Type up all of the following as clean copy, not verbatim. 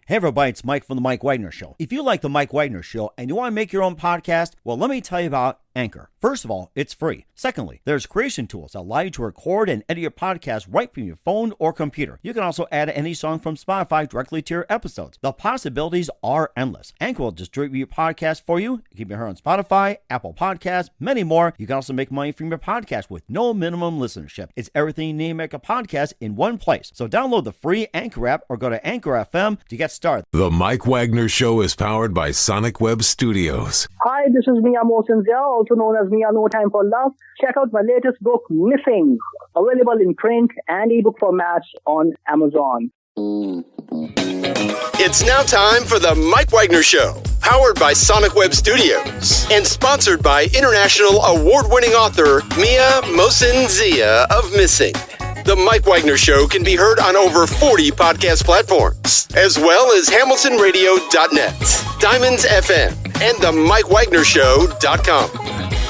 Hey everybody, it's Mike from The Mike Wagner Show. If you like The Mike Wagner Show and you want to make your own podcast, well, let me tell you about Anchor. First of all, it's free. Secondly, there's creation tools that allow you to record and edit your podcast right from your phone or computer. You can also add any song from Spotify directly to your episodes. The possibilities are endless. Anchor will distribute your podcast for you. You can be heard on Spotify, Apple Podcasts, many more. You can also make money from your podcast with no minimum listenership. It's everything you need to make a podcast in one place. So download the free Anchor app or go to Anchor FM to get started. The Mike Wagner Show is powered by Sonic Web Studios. Hi, this is Mia Mosinzia, also known as Mia No Time for Love. Check out my latest book, Missing, available in print and ebook formats on Amazon. It's now time for the Mike Wagner Show, powered by Sonic Web Studios and sponsored by international award-winning author Mia Mosinzia of Missing. The Mike Wagner Show can be heard on over 40 podcast platforms, as well as HamiltonRadio.net, Diamonds FM, and the MikeWagnerShow.com.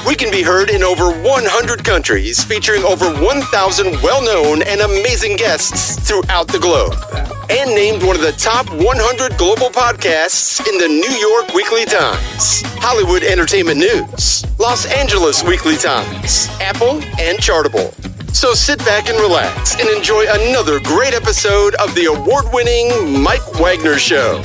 We can be heard in over 100 countries, featuring over 1,000 well-known and amazing guests throughout the globe. And named one of the top 100 global podcasts in the New York Weekly Times, Hollywood Entertainment News, Los Angeles Weekly Times, Apple, and Chartable. So sit back and relax and enjoy another great episode of the award-winning Mike Wagner Show.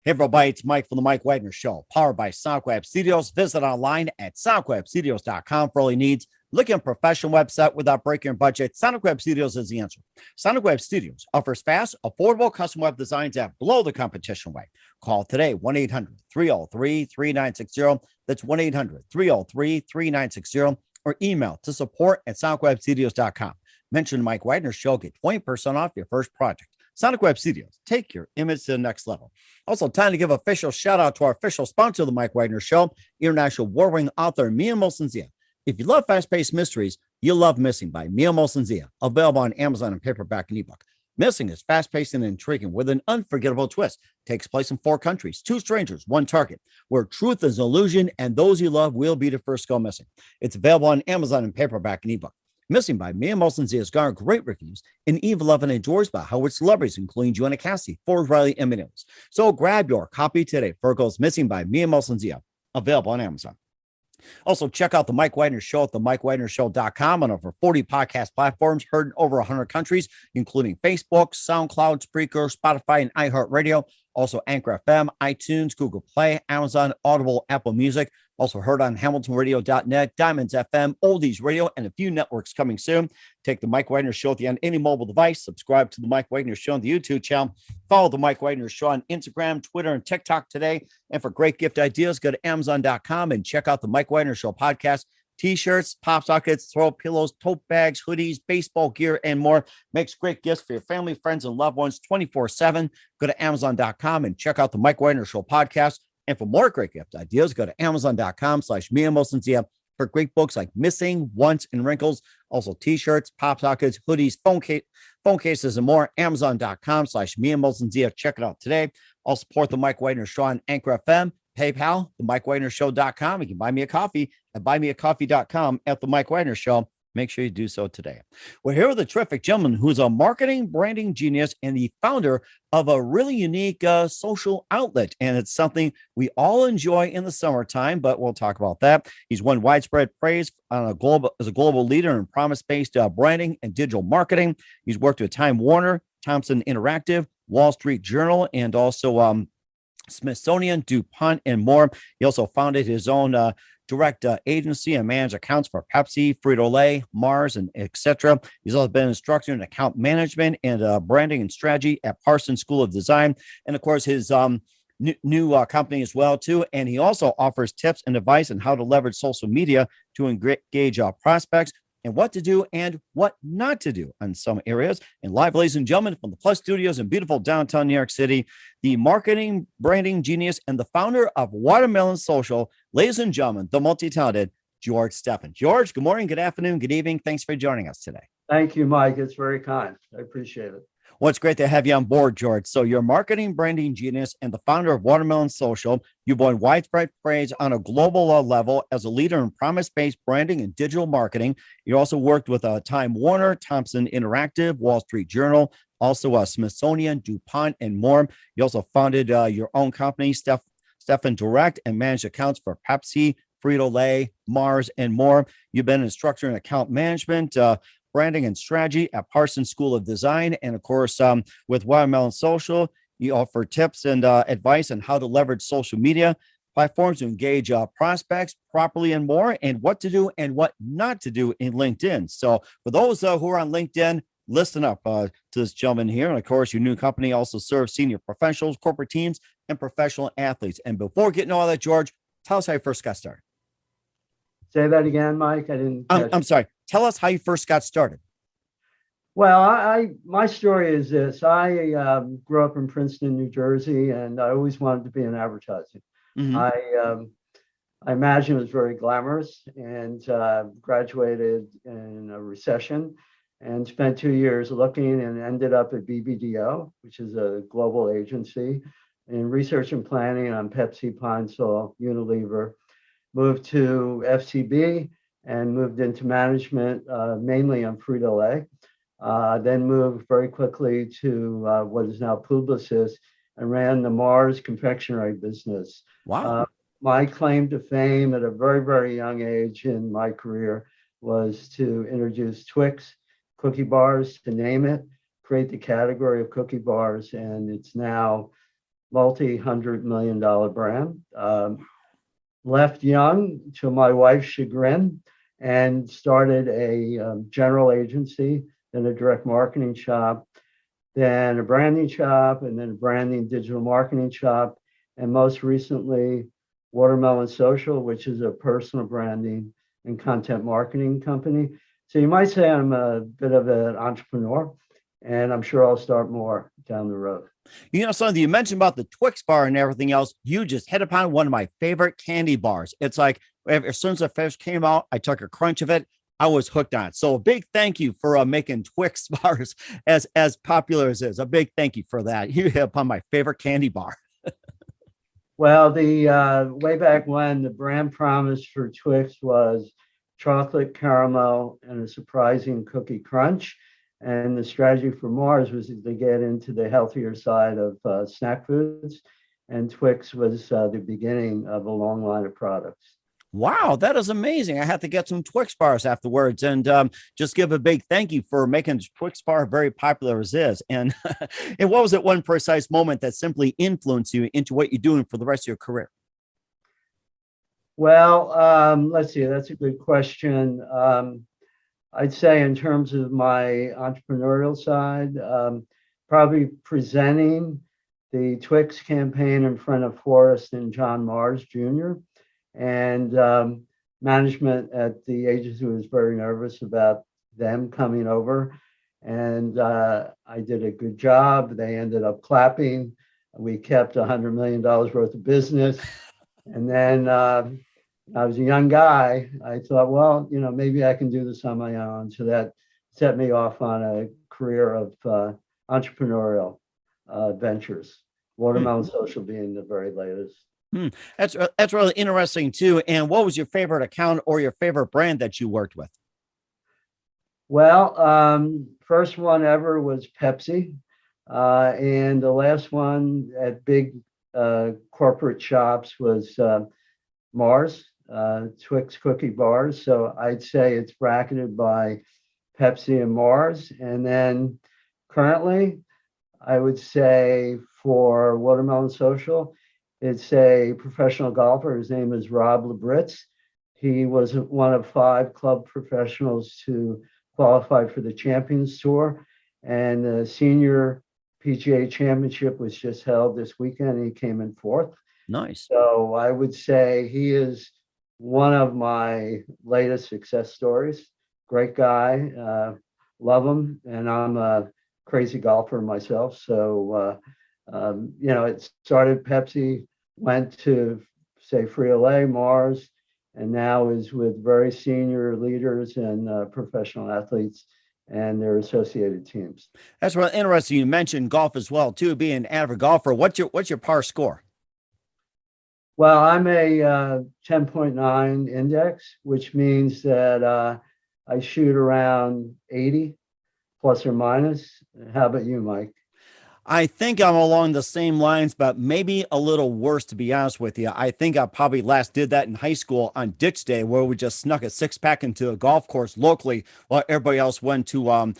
Hey everybody, it's Mike from The Mike Wagner Show, powered by Sonic Web Studios. Visit online at sonicwebstudios.com for all your needs. Looking at a professional website without breaking your budget, Sonic Web Studios is the answer. Sonic Web Studios offers fast, affordable custom web designs that blow the competition away. Call today, 1-800-303-3960. That's 1-800-303-3960. Or email to support@sonicwebstudios.com. Mention Mike Wagner Show, get 20% off your first project. Sonic Web Studios, take your image to the next level. Also, time to give an official shout out to our official sponsor of the Mike Wagner Show, international award-winning author Mia Mosinzia. If you love fast-paced mysteries, you'll love Missing by Mia Mosinzia, available on Amazon in paperback and ebook. Missing is fast-paced and intriguing with an unforgettable twist. Takes place in 4 countries, 2 strangers, 1 target, where truth is an illusion and those you love will be the first to go missing. It's available on Amazon in paperback and ebook. Missing by Mia Mosinzia has garnered great reviews and even loved and enjoyed by Howard celebrities, including Joanna Cassidy, Ford Riley, and many others. So grab your copy today. Virgo's Missing by Mia Mosinzia, available on Amazon. Also, check out the Mike Wagner Show at themikewagnershow.com on over 40 podcast platforms, heard in over 100 countries, including Facebook, SoundCloud, Spreaker, Spotify, and iHeartRadio. Also, Anchor FM, iTunes, Google Play, Amazon, Audible, Apple Music. Also heard on HamiltonRadio.net, Diamonds FM, Oldies Radio, and a few networks coming soon. Take the Mike Wagner Show on any mobile device. Subscribe to the Mike Wagner Show on the YouTube channel. Follow the Mike Wagner Show on Instagram, Twitter, and TikTok today. And for great gift ideas, go to Amazon.com and check out the Mike Wagner Show podcast. T-shirts, pop sockets, throw pillows, tote bags, hoodies, baseball gear, and more. Makes great gifts for your family, friends, and loved ones 24/7. Go to Amazon.com and check out the Mike Wagner Show podcast. And for more great gift ideas, go to Amazon.com/Mia Mosinzia for great books like Missing, Once, and Wrinkles. Also T-shirts, pop sockets, hoodies, phone cases, and more. Amazon.com/Mia Mosinzia. Check it out today. I'll support the Mike Wagner Show on Anchor FM, PayPal, themikewagnershow.com. You can buy me a coffee at buymeacoffee.com at the Mike Wagner Show. Make sure you do so today. We're here with a terrific gentleman who's a marketing branding genius and the founder of a really unique social outlet. And it's something we all enjoy in the summertime, but we'll talk about that. He's won widespread praise on as a global leader in promise-based branding and digital marketing. He's worked with Time Warner, Thomson Interactive, Wall Street Journal, and also Smithsonian, DuPont, and more. He also founded his own direct agency and manage accounts for Pepsi, Frito-Lay, Mars, and etc. He's also been an instructor in account management and branding and strategy at Parsons School of Design. And of course, his new company as well, too. And he also offers tips and advice on how to leverage social media to engage prospects and what to do and what not to do in some areas. And live, ladies and gentlemen, from the Plus Studios in beautiful downtown New York City, the marketing branding genius and the founder of Watermelon Social, ladies and gentlemen, the multi-talented George Stephan. George, good morning, good afternoon, good evening. Thanks for joining us today. Thank you, Mike. It's very kind. I appreciate it. Well, it's great to have you on board, George. So you're a marketing branding genius and the founder of Watermelon Social. You've won widespread praise on a global level as a leader in promise-based branding and digital marketing. You also worked with Time Warner, Thomson Interactive, Wall Street Journal, also Smithsonian, DuPont, and more. You also founded your own company, Stephan Direct, and managed accounts for Pepsi, Frito-Lay, Mars, and more. You've been an instructor in account management, branding and strategy at Parsons School of Design. And of course, with Watermelon Social, you offer tips and advice on how to leverage social media platforms to engage prospects properly and more, and what to do and what not to do in LinkedIn. So for those who are on LinkedIn, listen up to this gentleman here. And of course, your new company also serves senior professionals, corporate teams, and professional athletes. And before getting all that, George, tell us how you first got started. Say that again, Mike. I didn't. I'm sorry. Tell us how you first got started. Well, my story is this. I grew up in Princeton, New Jersey, and I always wanted to be in advertising. Mm-hmm. I imagine it was very glamorous, and graduated in a recession and spent 2 years looking and ended up at BBDO, which is a global agency in research and planning on Pepsi, Pine Sol, Unilever. Moved to FCB and moved into management, mainly on Frito-Lay. Then moved very quickly to what is now Publicis and ran the Mars confectionery business. Wow. My claim to fame at a very, very young age in my career was to introduce Twix cookie bars, to name it, create the category of cookie bars, and it's now multi-$100 million brand. Left young to my wife's chagrin and started a general agency, then a direct marketing shop, then a branding shop, and then a branding digital marketing shop, and most recently Watermelon Social, which is a personal branding and content marketing company. So you might say I'm a bit of an entrepreneur, and I'm sure I'll start more down the road. You know, something you mentioned about the Twix bar and everything else, you just hit upon one of my favorite candy bars. It's like, as soon as the first came out, I took a crunch of it. I was hooked on it. So a big thank you for making Twix bars as popular as it is. A big thank you for that. You hit upon my favorite candy bar. Well, the way back when, the brand promise for Twix was chocolate caramel and a surprising cookie crunch. And the strategy for Mars was to get into the healthier side of snack foods. And Twix was the beginning of a long line of products. Wow, that is amazing. I have to get some Twix bars afterwards and just give a big thank you for making Twix bar very popular as is. And, and what was it one precise moment that simply influenced you into what you're doing for the rest of your career? Well, let's see. That's a good question. I'd say in terms of my entrepreneurial side, probably presenting the Twix campaign in front of Forrest and John Mars Jr. And management at the agency was very nervous about them coming over. And I did a good job. They ended up clapping. We kept $100 million worth of business. And then I was a young guy. I thought, well, maybe I can do this on my own. So that set me off on a career of entrepreneurial ventures. Watermelon Social being the very latest. That's really interesting too. And what was your favorite account or your favorite brand that you worked with? Well, first one ever was Pepsi, and the last one at big corporate shops was Mars. Twix cookie bars. So I'd say it's bracketed by Pepsi and Mars. And then currently, I would say for Watermelon Social, it's a professional golfer. His name is Rob Labritz. He was one of 5 club professionals to qualify for the Champions Tour. And the senior PGA championship was just held this weekend. And he came in 4th. Nice. So I would say he is one of my latest success stories. Great guy, love him, and I'm a crazy golfer myself. So, it started Pepsi, went to, say, Frito-Lay, Mars, and now is with very senior leaders and professional athletes and their associated teams. That's really interesting. You mentioned golf as well, too, being an avid golfer. What's your par score? Well, I'm a 10.9 index, which means that I shoot around 80 plus or minus. How about you, Mike? I think I'm along the same lines, but maybe a little worse, to be honest with you. I think I probably last did that in high school on ditch day, where we just snuck a six pack into a golf course locally while everybody else went to,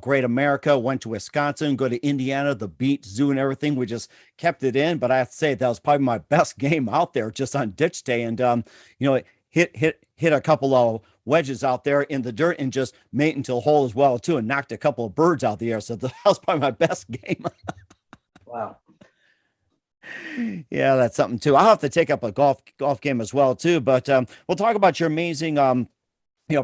Great America, went to Wisconsin, go to Indiana, the beach, zoo, and everything. We just kept it in. But I have to say that was probably my best game out there just on ditch day. And, hit a couple of wedges out there in the dirt and just made until hole as well too, and knocked a couple of birds out the air. So that was probably my best game. Wow. Yeah, that's something too. I'll have to take up a golf game as well too. But we'll talk about your amazing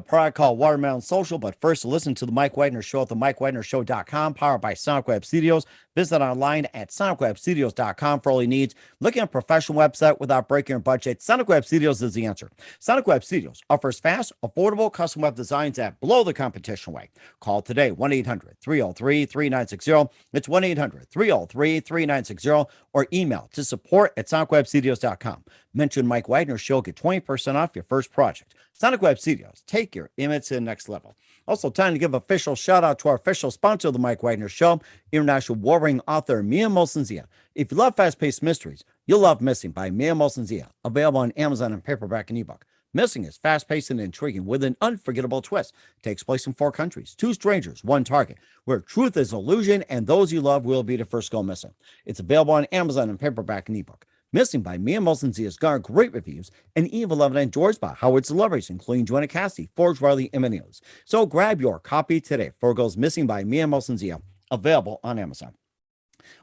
product called Watermelon Social. But first, listen to the Mike Wagner Show at the MikeWagnerShow.com, powered by Sonic Web Studios. Visit online at SonicWebStudios.com for all your needs. Looking at a professional website without breaking your budget? Sonic Web Studios is the answer. Sonic Web Studios offers fast, affordable custom web designs that blow the competition away. Call today, 1-800-303-3960. It's 1-800-303-3960, or email to support@SonicWebStudios.com. Mention Mike Wagner Show, get 20% off your first project. Sonic Web Studios, take your image to the next level. Also, time to give official shout out to our official sponsor of the Mike Wagner Show, international warring author Mia Molson-Zia. If you love fast-paced mysteries, you'll love Missing by Mia Molson-Zia, available on Amazon in paperback and ebook. Missing is fast-paced and intriguing with an unforgettable twist. Takes place in 4 countries, 2 strangers, 1 target, where truth is illusion and those you love will be the first go missing. It's available on Amazon in paperback and ebook. Missing by Mia Molson-Zia has garnered great reviews and even loved and enjoyed by Howard celebrities, including Joanna Cassidy, Forge Riley, and many others. So grab your copy today. For goes Missing by Mia Molson-Zia, available on Amazon.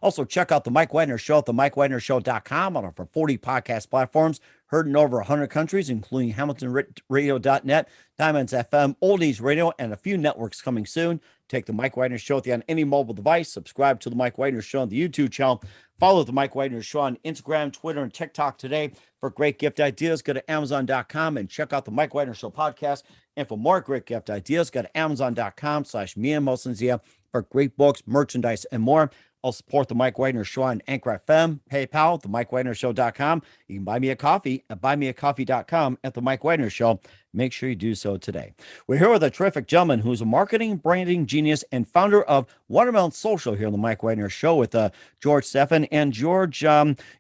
Also, check out the Mike Wagner Show at the MikeWagnerShow.com on over 40 podcast platforms, heard in over 100 countries, including HamiltonRadio.net, Diamonds FM, Oldies Radio, and a few networks coming soon. Take the Mike Wagner Show with you on any mobile device. Subscribe to the Mike Wagner Show on the YouTube channel. Follow the Mike Wagner Show on Instagram, Twitter, and TikTok today. For great gift ideas, go to Amazon.com and check out the Mike Wagner Show podcast. And for more great gift ideas, go to Amazon.com/Mia Molson-Zia for great books, merchandise, and more. I'll support the Mike Wagner Show on Anchor FM, PayPal, the MikeWagnerShow.com. You can buy me a coffee at buymeacoffee.com at the Mike Wagner Show. Make sure you do so today. We're here with a terrific gentleman who's a marketing branding genius and founder of Watermelon Social here on the Mike Wagner Show with George Stephan. And George,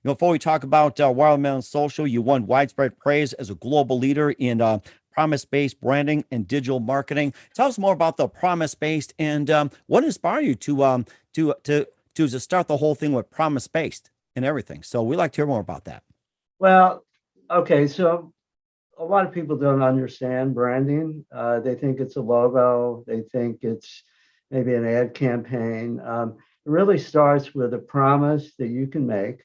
before we talk about Watermelon Social, you won widespread praise as a global leader in promise-based branding and digital marketing. Tell us more about the promise-based and what inspired you to start the whole thing with promise-based and everything. So we'd like to hear more about that. Well, okay. So a lot of people don't understand branding. They think it's a logo. They think it's maybe an ad campaign. It really starts with a promise that you can make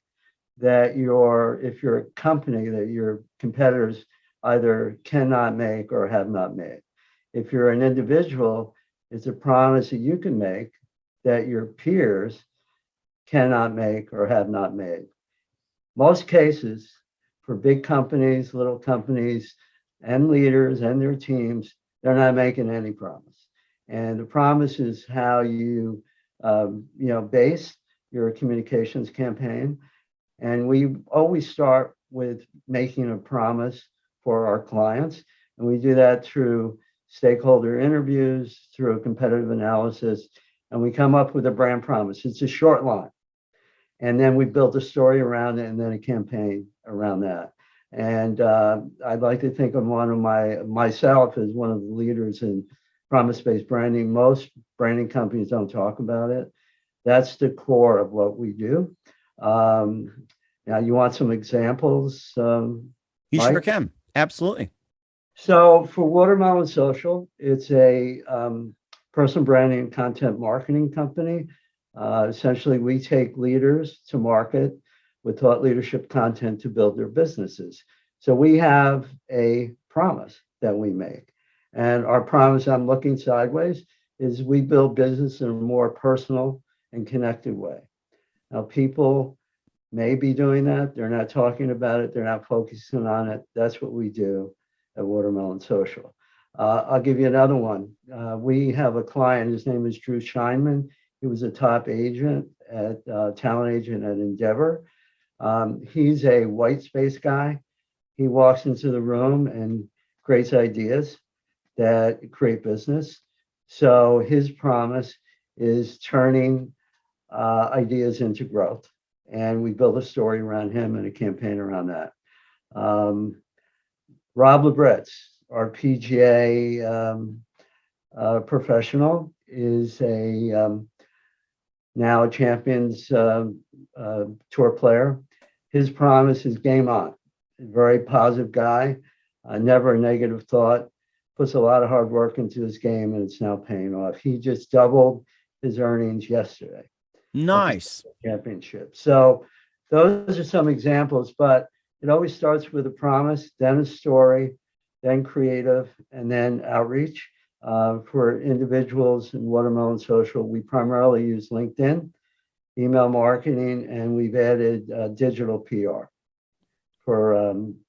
that if you're a company, that your competitors either cannot make or have not made. If you're an individual, it's a promise that you can make that your peers cannot make or have not made. Most cases, for big companies, little companies, and leaders and their teams, they're not making any promise. And the promise is how you, base your communications campaign. And we always start with making a promise for our clients. And we do that through stakeholder interviews, through a competitive analysis, and we come up with a brand promise. It's a short line. And then we build a story around it and then a campaign around that. And I'd like to think of myself as one of the leaders in promise-based branding. Most branding companies don't talk about it. That's the core of what we do. Now, you want some examples? You Mike? sure can. Absolutely. So for Watermelon Social, it's a personal branding and content marketing company. Essentially, we take leaders to market with thought leadership content to build their businesses. So we have a promise that we make. And our promise, I'm looking sideways, is we build business in a more personal and connected way. Now, people may be doing that. They're not talking about it. They're not focusing on it. That's what we do at Watermelon Social. I'll give you another one. We have a client, his name is Drew Scheinman. He was a top agent talent agent at Endeavor. He's a white space guy. He walks into the room and creates ideas that create business. So his promise is turning ideas into growth. And we build a story around him and a campaign around that. Rob Labretz, our PGA professional, is now a Champions Tour player. His promise is game on. Very positive guy, never a negative thought, puts a lot of hard work into his game, and it's now paying off. He just doubled his earnings yesterday. Nice. Championship. So those are some examples, but it always starts with a promise, then a story, then creative, and then outreach. For individuals in Watermelon Social, we primarily use LinkedIn, email marketing, and we've added digital PR for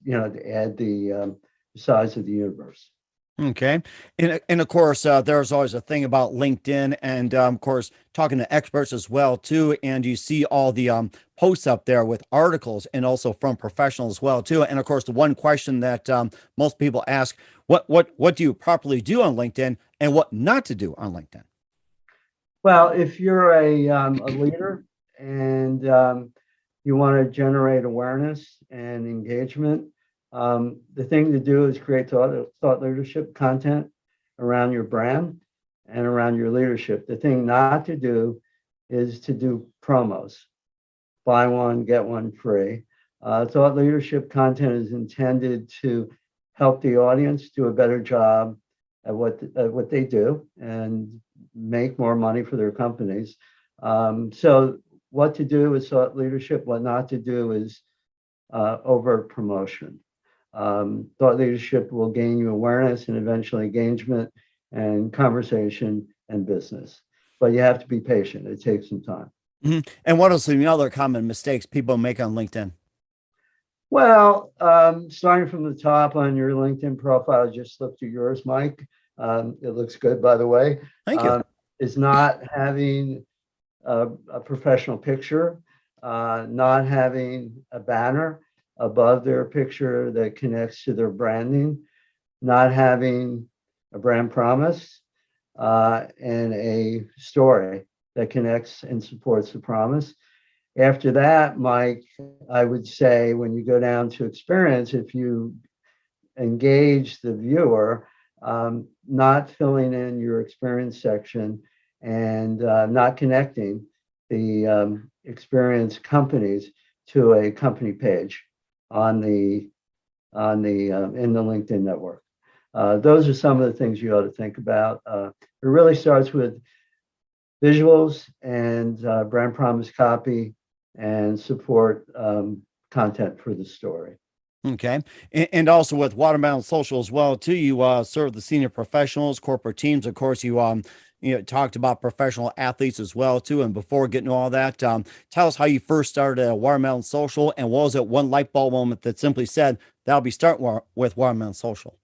to add the size of the universe. Okay. And of course, there's always a thing about LinkedIn and, of course, talking to experts as well, too. And you see all the posts up there with articles and also from professionals as well, too. And of course, the one question that most people ask, what do you properly do on LinkedIn and what not to do on LinkedIn? Well, if you're a leader and you want to generate awareness and engagement, the thing to do is create thought leadership content around your brand and around your leadership. The thing not to do is to do promos, buy one, get one free. Thought leadership content is intended to help the audience do a better job at what they do and make more money for their companies. So what to do is thought leadership, what not to do is overt promotion. Thought leadership will gain you awareness and eventually engagement and conversation and business. But you have to be patient. It takes some time. Mm-hmm. And what are some other common mistakes people make on LinkedIn? Well, starting from the top on your LinkedIn profile, just looked at yours, Mike. It looks good, by the way. Thank you. Is not having a professional picture, not having a banner above their picture that connects to their branding, not having a brand promise, and a story that connects and supports the promise. After that, Mike, I would say when you go down to experience, if you engage the viewer, not filling in your experience section and not connecting the experience companies to a company page in the LinkedIn network. Those are some of the things you ought to think about. It really starts with visuals and brand promise copy and support content for the story. Okay. And also with Watermelon Social as well, too, you serve the senior professionals, corporate teams. Of course, you talked about professional athletes as well, too. And before getting to all that, tell us how you first started at Watermelon Social and what was it one light bulb moment that simply said, that'll be starting with Watermelon Social?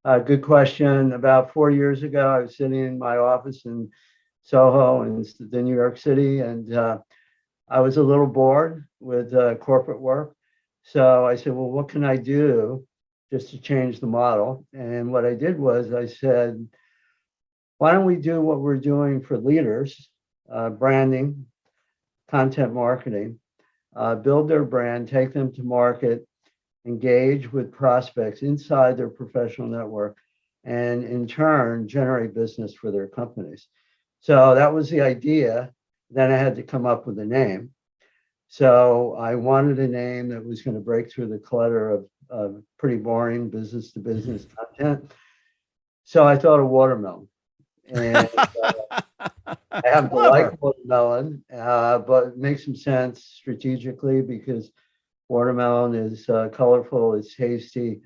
Good question. About 4 years ago, I was sitting in my office in Soho in the New York City, and I was a little bored with corporate work. So I said, well, what can I do just to change the model? And what I did was I said, why don't we do what we're doing for leaders, branding, content marketing, build their brand, take them to market, engage with prospects inside their professional network, and in turn, generate business for their companies. So that was the idea. Then I had to come up with a name. So I wanted a name that was going to break through the clutter of pretty boring business to business content. So I thought of watermelon. And I happen to like watermelon, but it makes some sense strategically because watermelon is colorful, it's tasty,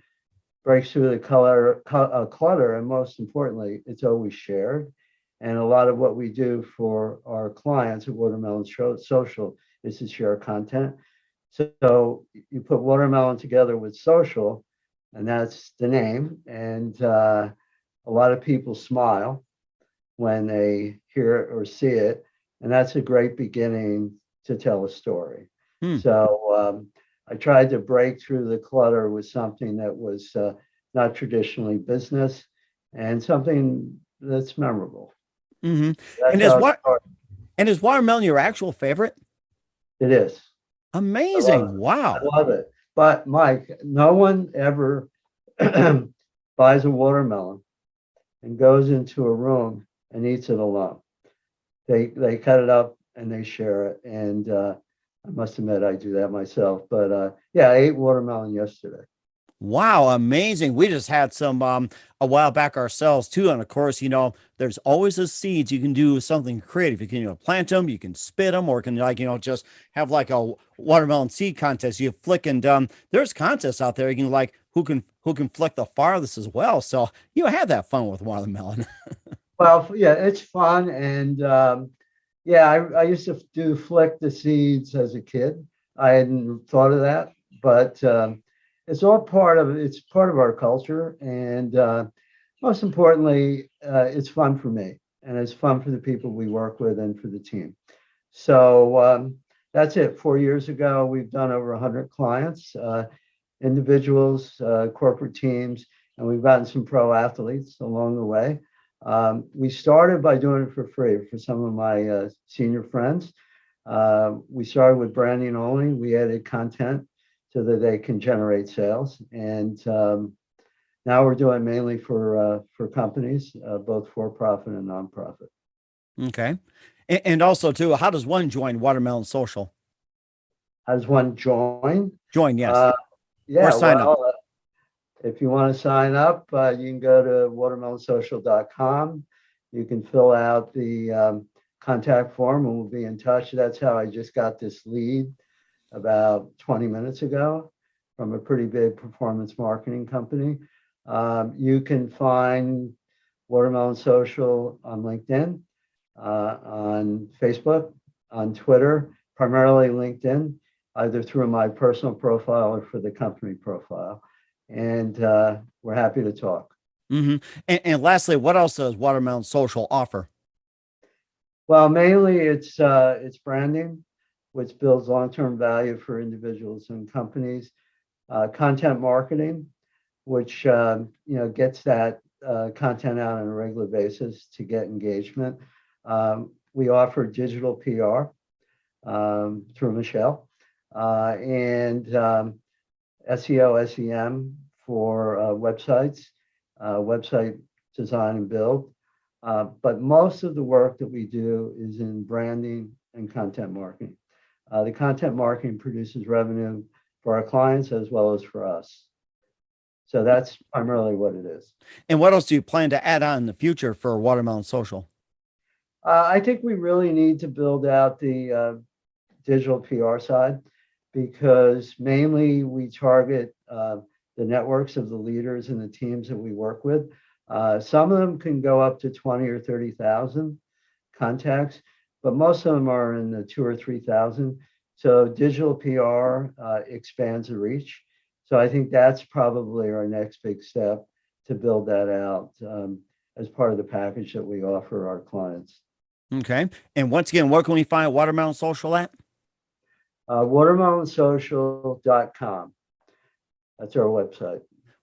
breaks through the clutter, and most importantly, it's always shared. And a lot of what we do for our clients at Watermelon Social is to share content. So you put watermelon together with social, and that's the name. And a lot of people smile when they hear it or see it, and that's a great beginning to tell a story. So I tried to break through the clutter with something that was not traditionally business and something that's memorable. Mm-hmm. That's And how it started. is watermelon your actual favorite? It is. Amazing. I Wow. love it. But Mike, no one ever buys a watermelon and goes into a room and eats it alone. They cut it up and they share it. And I must admit I do that myself. But yeah, I ate watermelon yesterday. Wow, amazing. We just had some a while back ourselves too. And of course, there's always the seeds. You can do something creative. You can, plant them, you can spit them, or can just have like a watermelon seed contest. You flick and there's contests out there. You can who can flick the farthest as well. So you have that fun with watermelon. Well, yeah, it's fun. And yeah, I used to do flick the seeds as a kid. I hadn't thought of that, but it's all part of our culture, and most importantly, it's fun for me, and it's fun for the people we work with and for the team. So that's it. 4 years ago, we've done over 100 clients, individuals, corporate teams, and we've gotten some pro athletes along the way. We started by doing it for free for some of my senior friends. We started with branding only. We added content so that they can generate sales. And now we're doing mainly for companies, both for-profit and nonprofit. Okay. And also too, how does one join Watermelon Social? How does one join? Join, yes. Yeah, or sign up. If you want to sign up, you can go to watermelonsocial.com. You can fill out the contact form and we'll be in touch. That's how I just got this lead about 20 minutes ago from a pretty big performance marketing company. You can find Watermelon Social on LinkedIn, on Facebook, on Twitter, primarily LinkedIn, either through my personal profile or for the company profile. And we're happy to talk. Mm-hmm. And lastly, what else does Watermelon Social offer? Well, mainly it's branding, which builds long-term value for individuals and companies. Content marketing, which gets that content out on a regular basis to get engagement. We offer digital PR through Michelle, and SEO, SEM for websites, website design and build. But most of the work that we do is in branding and content marketing. The content marketing produces revenue for our clients as well as for us. So that's primarily what it is. And what else do you plan to add on in the future for Watermelon Social? I think we really need to build out the digital PR side, because mainly we target the networks of the leaders and the teams that we work with. Some of them can go up to 20 or 30,000 contacts, but most of them are in the 2,000 or 3,000. So digital PR expands the reach. So I think that's probably our next big step to build that out as part of the package that we offer our clients. Okay. And once again, where can we find Watermelon Social at? Watermelonsocial.com. That's our website.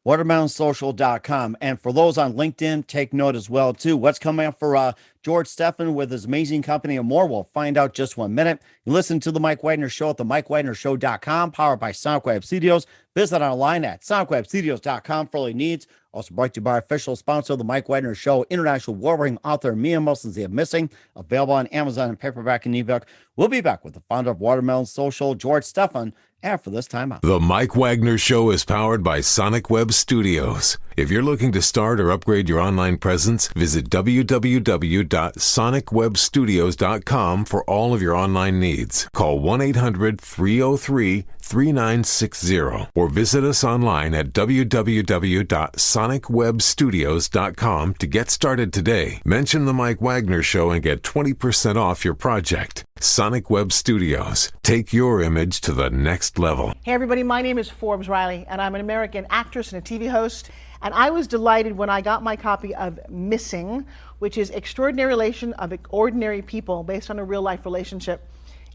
Watermelonsocial.com. And for those on LinkedIn, take note as well, too. What's coming up for George Stephan with his amazing company and more? We'll find out just 1 minute. You listen to The Mike Wagner Show at themikewagnershow.com, powered by Sonic Web Studios. Visit online at sonicwebstudios.com for all your needs. Also brought to you by our official sponsor, The Mike Wagner Show, international award-winning author Mia Wilson's The Missing, available on Amazon and paperback and ebook. We'll be back with the founder of Watermelon Social, George Stephan, after this time out. The Mike Wagner Show is powered by Sonic Web Studios. If you're looking to start or upgrade your online presence, visit www.sonicwebstudios.com for all of your online needs. Call 1-800-303-3960 or visit us online at www.sonicwebstudios.com to get started today. Mention The Mike Wagner Show and get 20% off your project. Sonic Web Studios. Take your image to the next level. Hey everybody, my name is Forbes Riley and I'm an American actress and a TV host. And I was delighted when I got my copy of Missing, which is Extraordinary Relation of Ordinary People based on a real life relationship.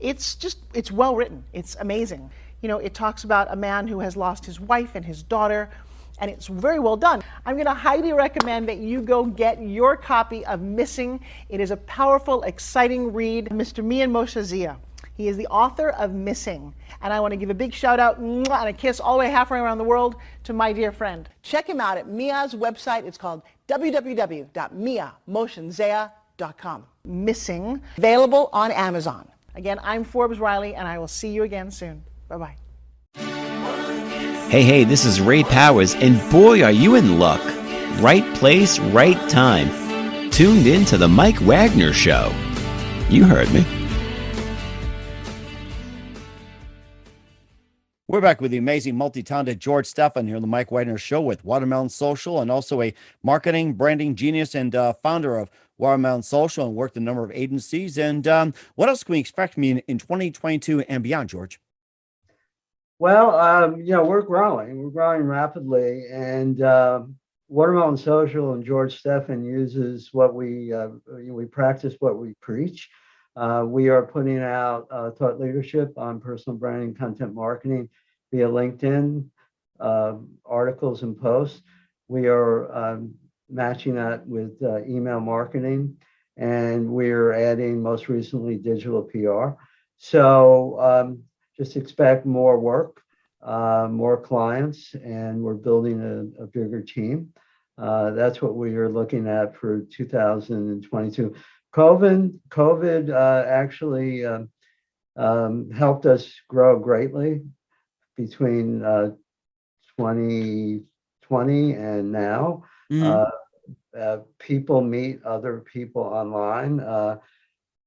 It's well written. It's amazing. You know, it talks about a man who has lost his wife and his daughter, and it's very well done. I'm going to highly recommend that you go get your copy of Missing. It is a powerful, exciting read. Mr. Mian Moshe Zia. He is the author of Missing. And I want to give a big shout out and a kiss all the way halfway around the world to my dear friend. Check him out at Mia's website. It's called www.miamoshenzea.com. Missing, available on Amazon. Again, I'm Forbes Riley, and I will see you again soon. Bye-bye. Hey, this is Ray Powers, and boy, are you in luck. Right place, right time. Tuned in to the Mike Wagner Show. You heard me. We're back with the amazing multi-talented George Stephan here on the Mike Wagner Show with Watermelon Social, and also a marketing, branding genius and founder of Watermelon Social, and worked a number of agencies. And what else can we expect from you in 2022 and beyond, George? Well, we're growing rapidly, and Watermelon Social and George Stephan uses what we practice what we preach. We are putting out thought leadership on personal branding, content marketing via LinkedIn, articles and posts. We are matching that with email marketing, and we're adding most recently digital PR. So just expect more work, more clients, and we're building a bigger team. That's what we are looking at for 2022. COVID actually helped us grow greatly between 2020 and now. People meet other people online.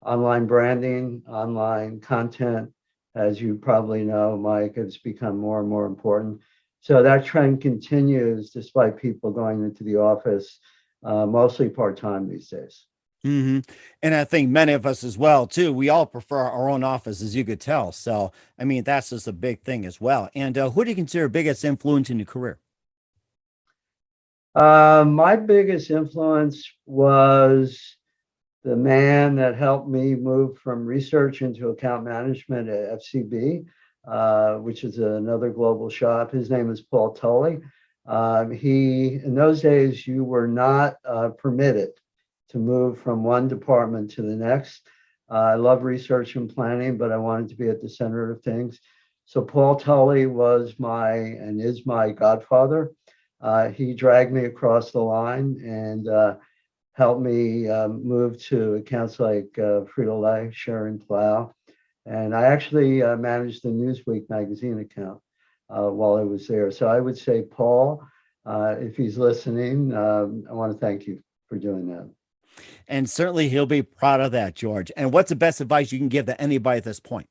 Online branding, online content, as you probably know, Mike, has become more and more important. So that trend continues despite people going into the office, mostly part-time these days. Mm-hmm. And I think many of us as well, too, we all prefer our own office, as you could tell. So, I mean, that's just a big thing as well. And who do you consider biggest influence in your career? My biggest influence was the man that helped me move from research into account management at FCB, which is another global shop. His name is Paul Tully. In those days, you were not permitted to move from one department to the next. I love research and planning, but I wanted to be at the center of things. So Paul Tully was and is my godfather. He dragged me across the line and helped me move to accounts like Frito-Lay, Sharon Plow. And I actually managed the Newsweek magazine account while I was there. So I would say, Paul, if he's listening, I want to thank you for doing that. And certainly he'll be proud of that, George. And what's the best advice you can give to anybody at this point?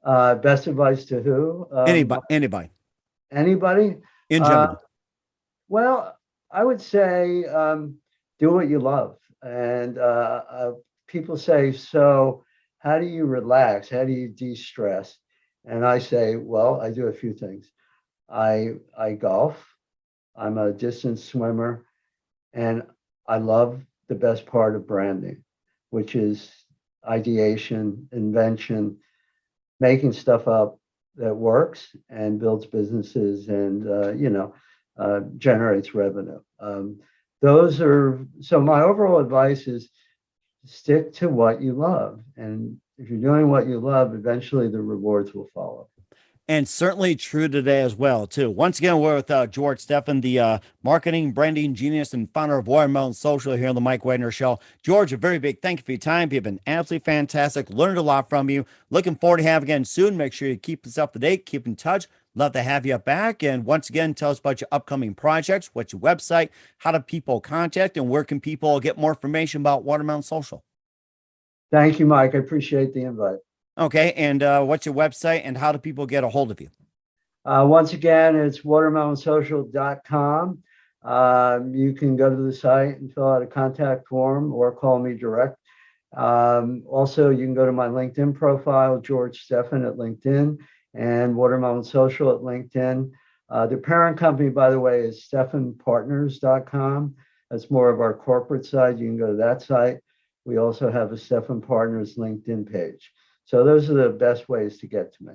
Best advice to who? Anybody. Anybody? In general. Well, I would say do what you love. And people say, so how do you relax? How do you de-stress? And I say, well, I do a few things. I golf. I'm a distance swimmer. And I love the best part of branding, which is ideation, invention, making stuff up that works and builds businesses and, generates revenue. So my overall advice is stick to what you love. And if you're doing what you love, eventually the rewards will follow. And certainly true today as well, too. Once again, we're with George Stephan, the marketing, branding genius and founder of Watermelon Social here on the Mike Wagner Show. George, a very big thank you for your time. You've been absolutely fantastic. Learned a lot from you. Looking forward to having you again soon. Make sure you keep us up to date, keep in touch. Love to have you back. And once again, tell us about your upcoming projects, what's your website, how do people contact, and where can people get more information about Watermelon Social? Thank you, Mike. I appreciate the invite. Okay, and what's your website and how do people get a hold of you? Once again, it's watermelonsocial.com. You can go to the site and fill out a contact form or call me direct. Also, you can go to my LinkedIn profile, George Stephan at LinkedIn, and Watermelon Social at LinkedIn. The parent company, by the way, is StephanPartners.com. That's more of our corporate side. You can go to that site. We also have a Stephan Partners LinkedIn page. So those are the best ways to get to me.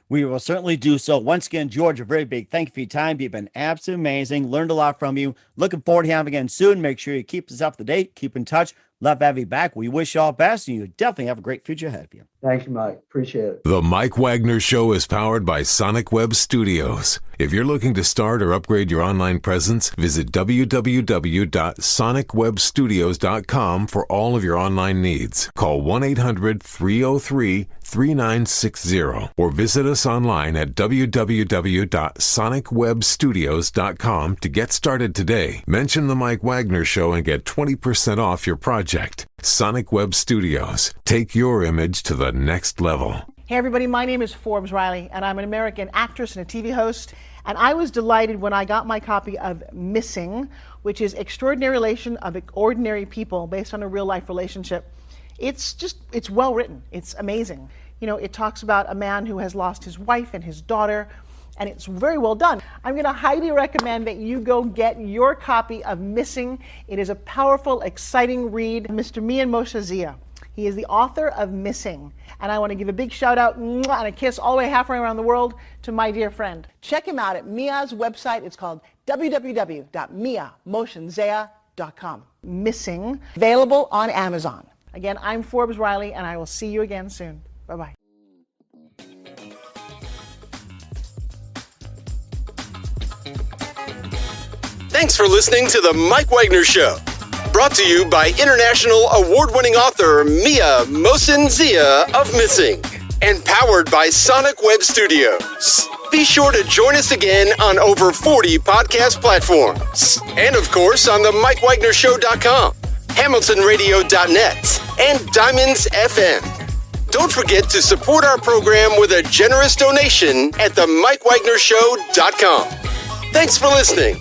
We will certainly do so. Once again, George, a very big thank you for your time. You've been absolutely amazing. Learned a lot from you. Looking forward to having you again soon. Make sure you keep us up to date. Keep in touch. Love to have you back. We wish you all best, and you definitely have a great future ahead of you. Thank you, Mike. Appreciate it. The Mike Wagner Show is powered by Sonic Web Studios. If you're looking to start or upgrade your online presence, visit www.sonicwebstudios.com for all of your online needs. Call 1-800-303-3960 or visit us online at www.sonicwebstudios.com to get started today. Mention the Mike Wagner Show and get 20% off your project. Sonic Web Studios. Take your image to the next level. Hey everybody, my name is Forbes Riley, and I'm an American actress and a TV host. And I was delighted when I got my copy of Missing, which is Extraordinary Relation of Ordinary People based on a real life relationship. It's well written. It's amazing. You know, it talks about a man who has lost his wife and his daughter, and it's very well done. I'm going to highly recommend that you go get your copy of Missing. It is a powerful, exciting read. Mr. Mian Moshe Zia. He is the author of Missing. And I want to give a big shout out and a kiss all the way halfway around the world to my dear friend. Check him out at Mia's website. It's called www.miamotionzea.com. Missing, available on Amazon. Again, I'm Forbes Riley, and I will see you again soon. Bye-bye. Thanks for listening to The Mike Wagner Show. Brought to you by international award-winning author Mia Mohsen-Zia of Missing. And powered by Sonic Web Studios. Be sure to join us again on over 40 podcast platforms. And of course on the MikeWagnerShow.com, HamiltonRadio.net, and Diamonds FM. Don't forget to support our program with a generous donation at the MikeWagnerShow.com. Thanks for listening.